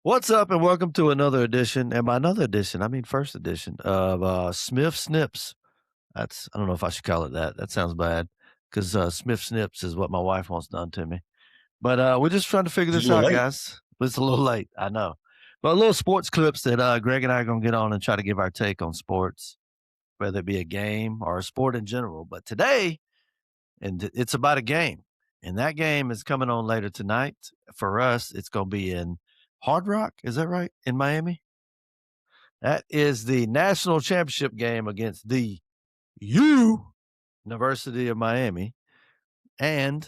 What's up, and welcome to another edition, and by another edition, I mean first edition of Smith Snips. I don't know if I should call it that. That sounds bad because Smith Snips is what my wife wants done to me. But we're just trying to figure It's a this little out, late. guys. It's a little late, I know. But little sports clips that Greg and I are going to get on and try to give our take on sports, whether it be a game or a sport in general. But today, it's about a game, and that game is coming on later tonight. For us, it's going to be in Hard Rock. Is that right? In Miami? That is the national championship game against the University of Miami and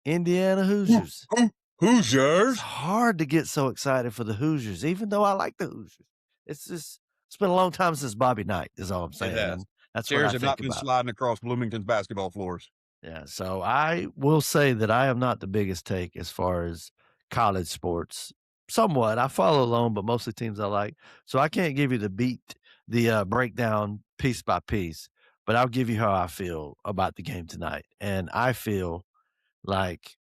Indiana Hoosiers. It's Hoosiers. hard to get so excited for the Hoosiers, even though I like the Hoosiers. It's been a long time since Bobby Knight, is all I'm saying. It has. And that's what I Chairs have not think been about. sliding across Bloomington's basketball floors. Yeah, so I will say that I am not the biggest take as far as college sports. Somewhat, I follow along, but mostly teams I like. So I can't give you the breakdown piece by piece, but I'll give you how I feel about the game tonight. And I feel like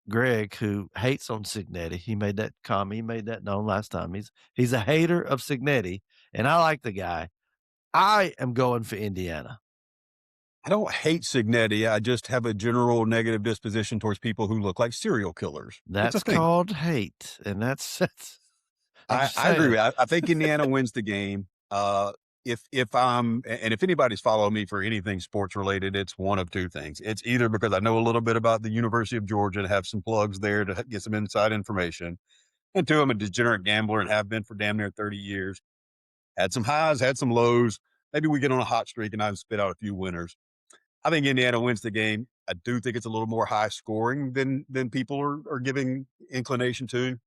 Greg, who hates on Signetti, he made that comment, he made that known last time. He's a hater of Signetti, and I like the guy. I am going for Indiana. I don't hate Signetti. I just have a general negative disposition towards people who look like serial killers. It's a That's thing. called hate, and that's I'm I, just I agree. saying. I think Indiana wins the game. If anybody's following me for anything sports related, it's one of two things. It's either because I know a little bit about the University of Georgia and have some plugs there to get some inside information, and two, I'm a degenerate gambler and have been for damn near 30 years. Had some highs, had some lows. Maybe we get on a hot streak and I spit out a few winners. I think Indiana wins the game. I do think it's a little more high scoring than people are giving inclination to.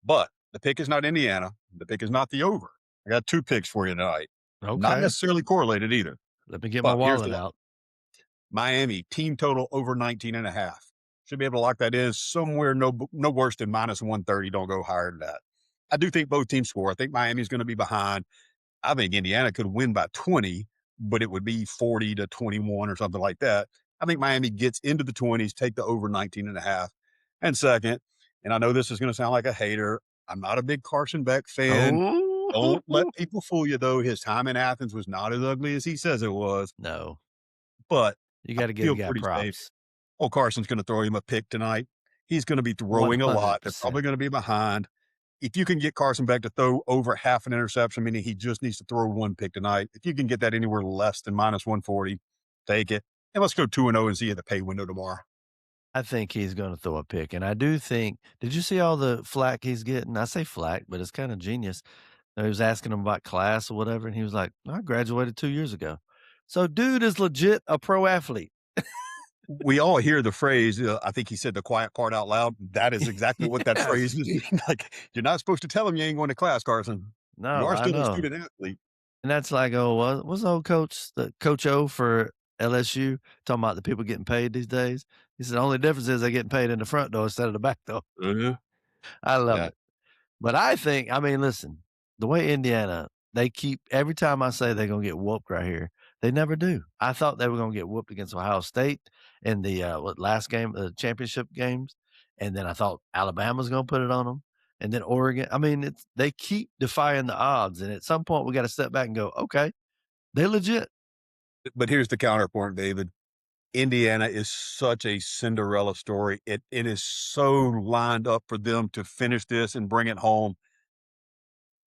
But the pick is not Indiana. The pick is not the over. I got two picks for you tonight. Not Okay. necessarily correlated either. Let me get my But here's wallet the out. Miami team total over 19.5. Should be able to lock that in somewhere no worse than minus 130. Don't go higher than that. I do think both teams score. I think Miami's going to be behind. I think Indiana could win by 20, but it would be 40-21 or something like that. I think Miami gets into the 20s, take the over 19.5. And second, and I know this is going to sound like a hater, I'm not a big Carson Beck fan. Don't let Oh. people fool you, though. His time in Athens was not as ugly as he says it was, No, but you I gotta give feel the guy pretty safe. props. Oh, Carson's going to throw him a pick tonight. He's going to be throwing a lot. They're 100%. probably going to be behind. If you can get Carson Beck to throw over half an interception, meaning he just needs to throw one pick tonight, if you can get that anywhere less than minus 140, take it. And let's go 2-0 and see you at the pay window tomorrow. I think he's gonna throw a pick, and I do think did you see all the flack he's getting? I say flack, but it's kinda genius. He was asking him about class or whatever, and he was like, "I graduated 2 years ago." So dude is legit a pro athlete. We all hear the phrase, I think he said the quiet part out loud. That is exactly what that phrase Yes. is. Like, you're not supposed to tell him you ain't going to class, Carson. You No, are I still a know. student athlete. And that's like, oh, what's the old coach, the Coach O for LSU, talking about the people getting paid these days? He said, "The only difference is they're getting paid in the front door instead of the back door." Uh-huh. I love Yeah. it. But I mean, listen, the way Indiana, they keep every time I say they're gonna get whooped right here, they never do. I thought they were gonna get whooped against Ohio State in the last game, the championship games, and then I thought Alabama's gonna put it on them, and then Oregon. I mean, they keep defying the odds, and at some point we got to step back and go, okay, they legit. But here's the counterpoint, David. Indiana is such a Cinderella story. It is so lined up for them to finish this and bring it home.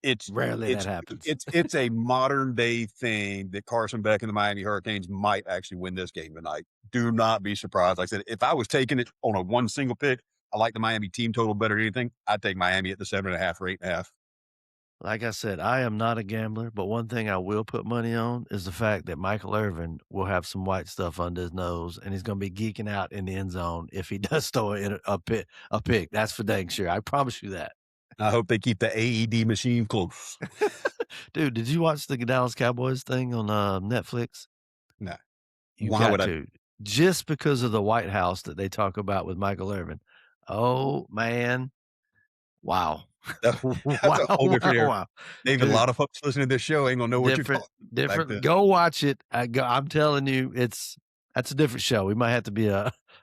It's Rarely that it's happens. it's a modern day thing that Carson Beck and the Miami Hurricanes might actually win this game tonight. Do not be surprised. Like I said, if I was taking it on a one single pick, I like the Miami team total better than anything. I'd take Miami at the 7.5 or 8.5. Like I said, I am not a gambler, but one thing I will put money on is the fact that Michael Irvin will have some white stuff under his nose, and he's going to be geeking out in the end zone if he does throw a pick. That's for dang sure. I promise you that. I hope they keep the AED machine close. Dude, did you watch the Dallas Cowboys thing on Netflix? No. You Why got would I? to. Just because of the White House that they talk about with Michael Irvin. Oh, man. Wow. That's a whole different area. Wow. David, a Dude. lot of folks listening to this show ain't gonna know what you're talking about back then. Go watch it. I'm telling you, that's a different show. We might have to be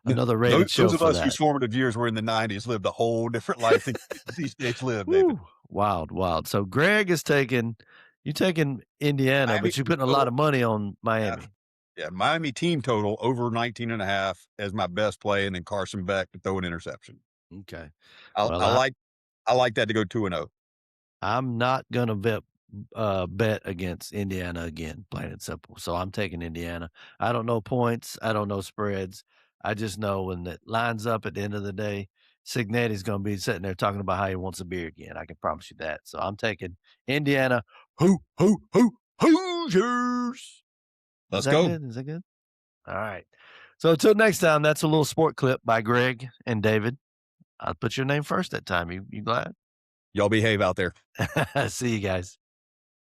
another rated show Those of for us that. whose formative years were in the 90s lived a whole different life than these days live, David. Woo. Wild, wild. So Greg is taking Indiana, Miami but you're team putting a lot total. of money on Yeah. Miami. Yeah. Miami team total over 19.5 as my best play, and then Carson Beck to throw an interception. Okay. I, Well, I like I like that to go 2-0. I'm not gonna bet against Indiana again, plain and simple. So I'm taking Indiana. I don't know points. I don't know spreads. I just know when it lines up at the end of the day, Signetti's gonna be sitting there talking about how he wants a beer again. I can promise you that. So I'm taking Indiana. Hoosiers. Let's go. Is that good? All right. So until next time, that's a little sport clip by Greg and David. I'll put your name first that time. You glad? Y'all behave out there. See you guys.